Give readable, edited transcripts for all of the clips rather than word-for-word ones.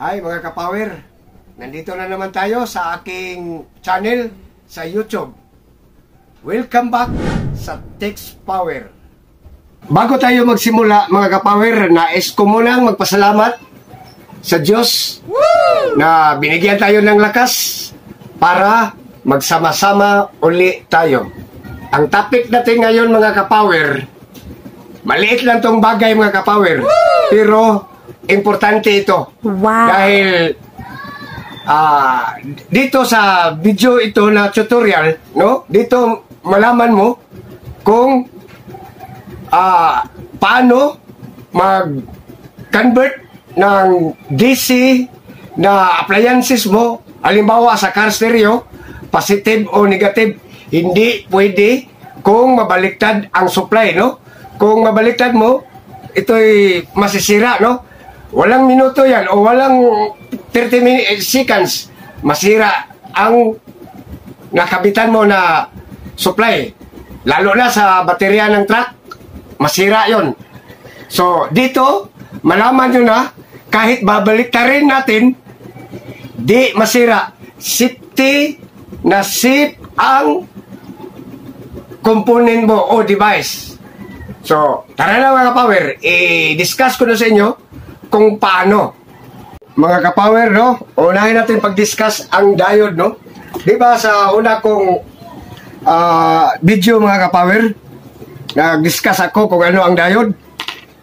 Hi mga kapower, nandito na naman tayo sa aking channel sa YouTube. Welcome back sa Text Power. Bago tayo magsimula mga kapower, nais ko munang magpasalamat sa Diyos na binigyan tayo ng lakas para magsama-sama uli tayo. Ang topic natin ngayon mga kapower, maliit lang tong bagay mga kapower, pero importante ito. Wow. Dahil dito sa video ito na tutorial, no? Dito malaman mo kung paano mag-convert ng DC na appliances mo, halimbawa sa car stereo, positive o negative. Hindi pwede kung mabaliktad ang supply, no? Kung mabaliktad mo, ito'y masisira, no? Walang minuto yan o walang 30 seconds, masira ang nakabitan mo na supply. Lalo na sa baterya ng truck, masira yon. So, dito, malaman nyo na, kahit babaliktarin natin, di masira. Safety na safe ang component mo o device. So, tara na mga kapower, i-discuss ko na sa inyo kung paano. Mga kapower, no? Unahin natin pag-discuss ang diode, no? Diba sa una kong video mga kapower, nag-discuss ako kung ano ang diode,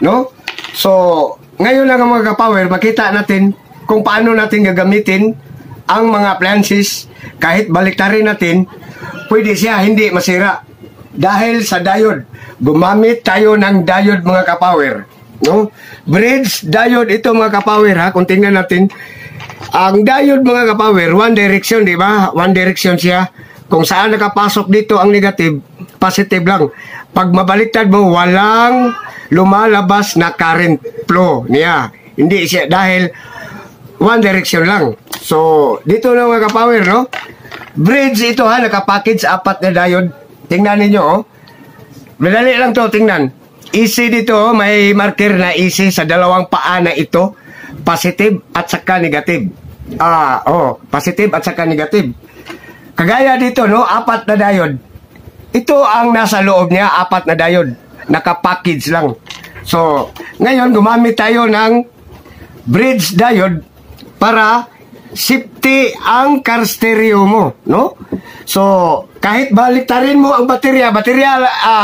no? So, ngayon lang mga kapower, makita natin kung paano natin gagamitin ang mga appliances. Kahit baliktarin natin, pwede siya hindi masira dahil sa diode. Gumamit tayo ng diode mga kapower, no? Bridge diode ito mga kapower, ha. Kung tingnan natin ang diode mga kapower, one direction, di ba? One direction siya. Kung saan nakapasok dito ang negative, positive lang. Pag mabaliktad mo, walang lumalabas na current flow niya. Hindi siya, dahil one direction lang. So, dito na mga kapower, no? Bridge ito, ha. Nakapackage apat na diode. Tingnan ninyo, oh. Madali lang to, tingnan. Easy dito, may marker na easy sa dalawang paa na ito. Positive at saka negative. Positive at saka negative. Kagaya dito, no, apat na diode. Ito ang nasa loob niya, apat na diode. Nakapackage lang. So, ngayon gumamit tayo ng bridge diode para safety ang car stereo mo, no? So, kahit baliktarin mo ang baterya,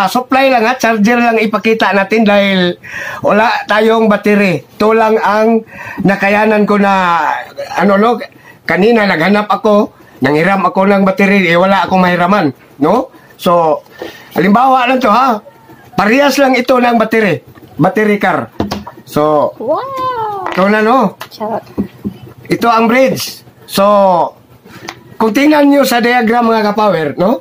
supply lang at charger lang ipakita natin dahil wala tayong battery. Ito lang ang nakayanan ko na, kanina naghanap ako, nanghiram ako ng battery, wala akong mahiraman, no? So, halimbawa lang to, ha? Parehas lang ito ng battery car. So, Wow. ito na, no? Ito ang bridge. So, kung tingnan nyo sa diagram mga kapower, no?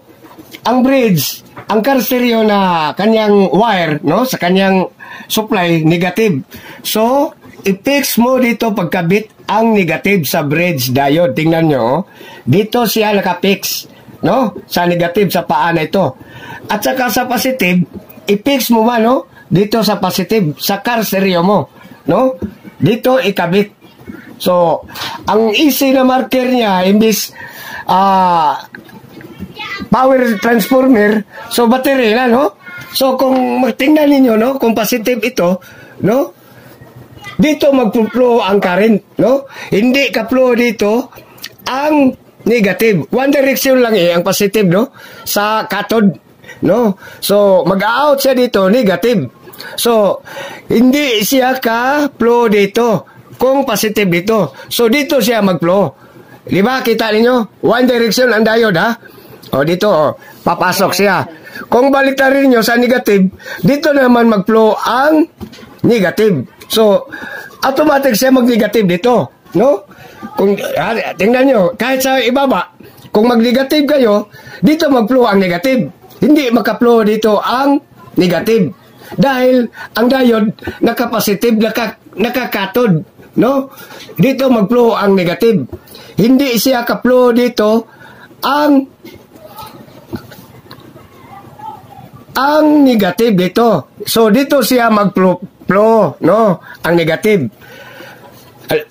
Ang bridge, ang car stereo na kanyang wire, no? Sa kanyang supply, negative. So, i-fix mo dito pagkabit ang negative sa bridge diode. Tingnan nyo, dito siya nakapix, no? Sa negative, sa paa na ito. At saka sa positive, i-fix mo ba, no? Dito sa positive, sa car stereo mo, no? Dito ikabit. So, ang easy na marker niya, imbis power transformer, so battery na, no? So, kung tingnan ninyo, no? Kung positive ito, no? Dito mag-flow ang current, no? Hindi ka-flow dito ang negative. One direction lang ang positive, no? Sa cathode, no? So, mag-out siya dito, negative. So, hindi siya ka-flow dito kung positive dito. So, dito siya mag-flow. Di ba? Kita ninyo? One direction ang diode, ha? O, dito, papasok siya. Kung baliktarin nyo sa negative, dito naman mag-flow ang negative. So, automatic siya mag-negative dito. No? Kung, tingnan nyo, kahit sa ibaba, kung mag-negative kayo, dito mag-flow ang negative. Hindi maka-flow dito ang negative. Dahil, ang diode, naka-positive, naka-cathode. No? Dito mag-flow ang negative. Hindi siya ka-flow dito ang negative dito. So dito siya mag-flow, no? Ang negative.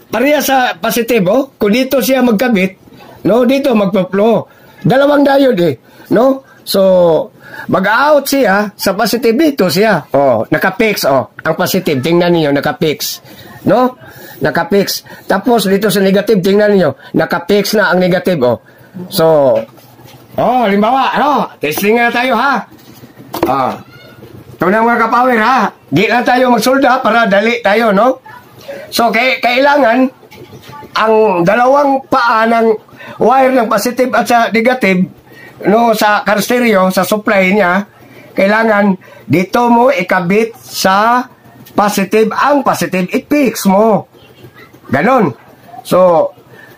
Pareha sa positive, oh. Kung dito siya magkabit, no, dito magpa-flow. Dalawang diode eh, no? So, mag-out siya sa positive dito siya. Oh, naka-fix, oh. Ang positive, tingnan niyo, naka-fix. No? Naka-fix. Tapos dito sa negative, tingnan niyo, naka-fix na ang negative, oh. So, halimbawa, ano, testing na tayo, ha? Ito na mga kapower, ha? Di na tayo magsolda para dali tayo, no? So, kailangan ang dalawang paa ng wire ng positive at sa negative, no, sa car stereo, sa supply niya, kailangan dito mo ikabit sa positive, ang positive, i-fix mo. Ganon. So,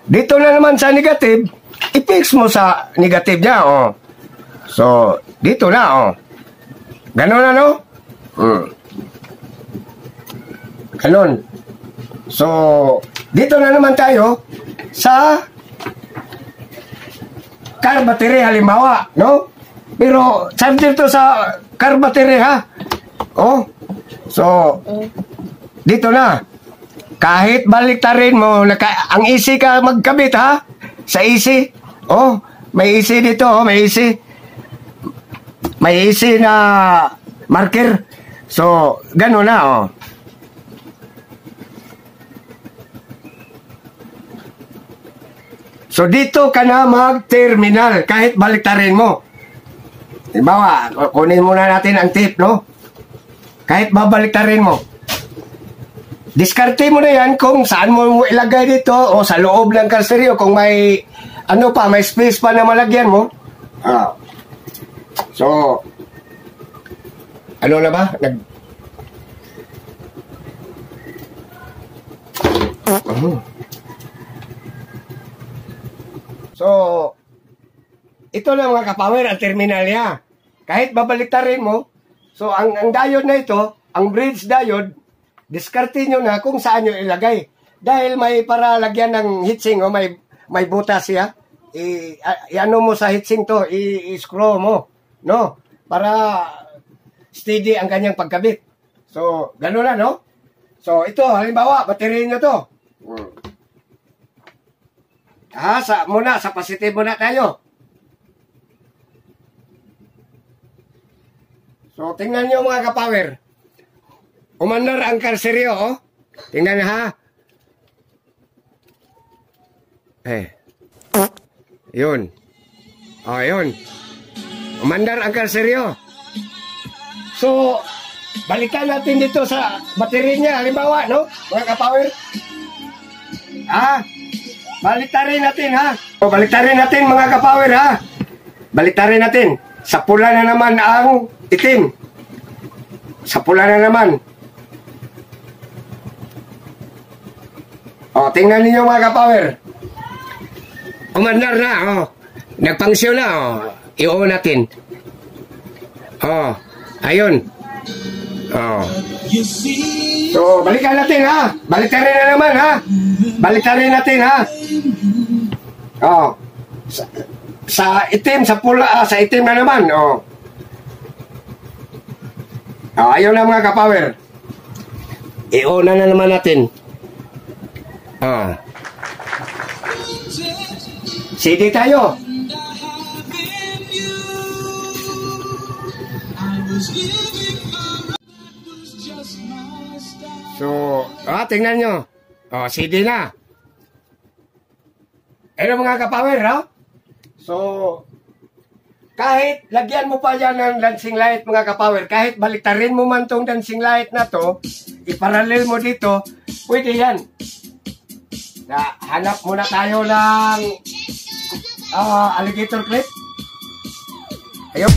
dito na naman sa negative, i-fix mo sa negative niya, oh. So, dito na, oh. Ganon na, no? Ganon. So, dito na naman tayo sa car battery, halimbawa, no? Pero, charger to sa car battery, ha? Oh. So, dito na. Kahit baliktarin mo, ang easy ka magkabit, ha? Sa easy. Oh, may easy dito, oh, may easy. May easy na marker. So, gano'n na, oh. So, dito ka na mag-terminal kahit baliktarin mo. Halimbawa, kunin muna natin ang tip, no? Kahit babaliktarin mo. Diskarte mo na yan kung saan mo ilagay dito o sa loob ng car stereo kung may, ano pa, may space pa na malagyan mo. So, ano na ba? So, ito na mga kapower, ang terminal niya. Kahit babaliktarin mo, so ang diode na ito, ang bridge diode, diskarte nyo na kung saan nyo ilagay. Dahil may para lagyan ng heatsink, o may butas siya, i-ano mo sa heatsink to, i-screw mo, no? Para steady ang kanyang pagkabit. So, gano'n na, no? So, ito, halimbawa, baterya nyo to. Sa positive muna tayo. So, tingnan nyo mga kapower. Umandar ang car stereo, oh. Tingnan nyo, ha? Yun. Yun. Umandar ang car stereo. So, balikan natin dito sa battery niya, halimbawa, no? Mga kapower. Baliktarin natin, ha? O, baliktarin natin, mga kapower, ha? Baliktarin natin. Sa pula na naman ang itim. Sa pula na naman. O, tingnan ninyo mga kapower. Umandar na, o. Nagpangsyon na, o. I-on natin. O, ayun. O. So, balikan natin, ha? Baliktarin na naman, ha? Baliktarin natin, ha? O. Sa itim, sa pula, sa itim na naman, o. Ayun na mga kapower. I-on na naman natin. CD tayo. So, tingnan nyo. CD na. Ano mga kapower, ha? So, kahit lagyan mo pa yan ng dancing light, mga kapower, kahit baliktarin mo man tong dancing light na to, iparallel mo dito, pwede yan. Hanap muna tayo ng alligator clip. Ayun.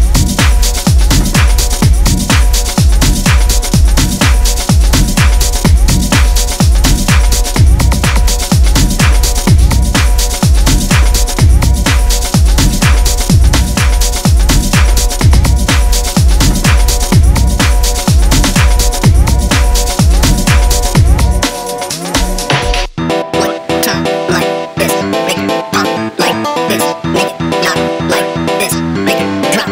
Like this, make it not like this, make it drop.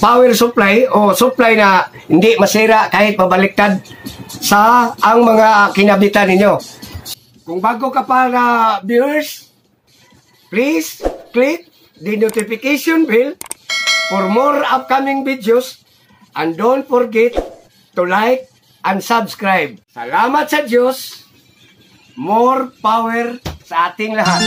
power supply o supply na hindi masira kahit pabaliktad sa ang mga kinabitan ninyo. Kung bago ka pa na viewers, please click the notification bell for more upcoming videos and don't forget to like and subscribe. Salamat sa Diyos. More power sa ating lahat.